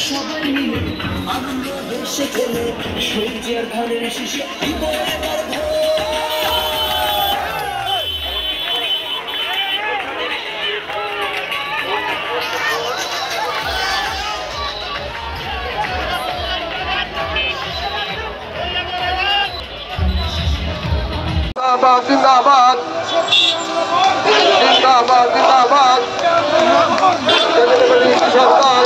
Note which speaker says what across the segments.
Speaker 1: সবাই মিলে আনন্দ দেশে খেলে সূর্যের ধানের শিশু
Speaker 2: जिंदाबाद जिंदाबाद जिंदाबाद सरकार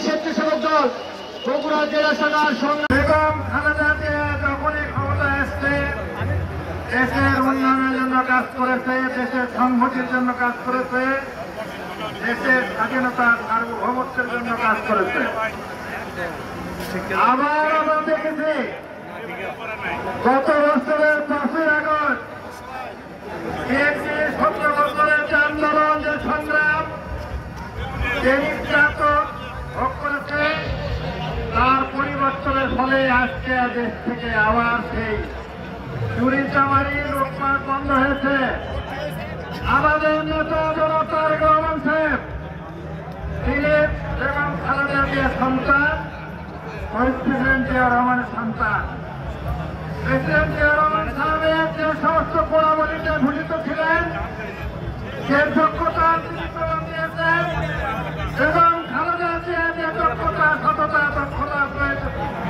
Speaker 2: স্বেচ্ছাসেবক দল বগুড়া জেলা শাখার বেগম খালেদা জিয়া যখনই ক্ষমতা এসছে দেশের উন্নয়নের জন্য কাজ করেছে, দেশের সংহতির জন্য কাজ করেছে, দেশের স্বাধীনতা সার্বভৌমত্বের জন্য কাজ করেছে। আবার আমরা দেখেছি গত বছরের 5ই আগস্ট বিএনপি 17 বছরের যে আন্দোলন, যে সংগ্রাম, যে নির্যাতন ভোগ করেছে, তার পরিবর্তনের ফলে আজকে দেশ থেকে আবার সেই চুরি চামারি লুটপাট বন্ধ হয়েছে। আমাদের নেতা জনতার রহমান সাহেব, তিনি বেগম খালেদা জিয়ার সন্তান, প্রেসিডেন্ট জিয়া রহমানের সন্তান। প্রেসিডেন্ট জিয়া রহমান সাহেবের যে সমস্ত গুণাবলীতে ভূষিত ছিলেন, যে যোগ্যতা তিনি প্রমাণ দিয়েছেন, এবং খালেদা জিয়া যে দক্ষতা, সততা, দক্ষতা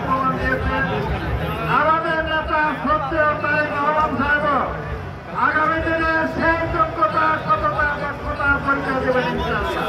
Speaker 2: প্রমাণ দিয়েছেন, আমাদের নেতা শ্রদ্ধেয় তারেক রহমান সাহেব আগামী দিনে সেই যোগ্যতা, সততা, দক্ষতা পরিচয় দেবেন ইনশাআল্লাহ।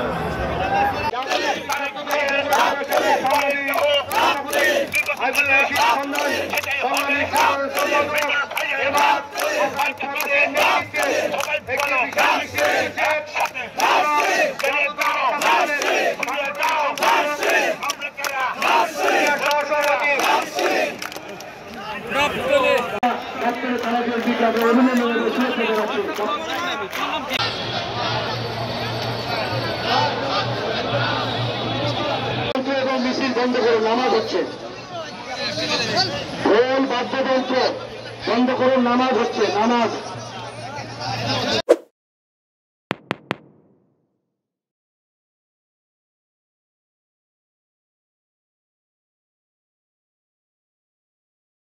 Speaker 2: মিছিল বন্ধ করুন, নামাজ হচ্ছে। ঢোল বাদ্যযন্ত্র বন্ধ করুন, নামাজ হচ্ছে, নামাজ।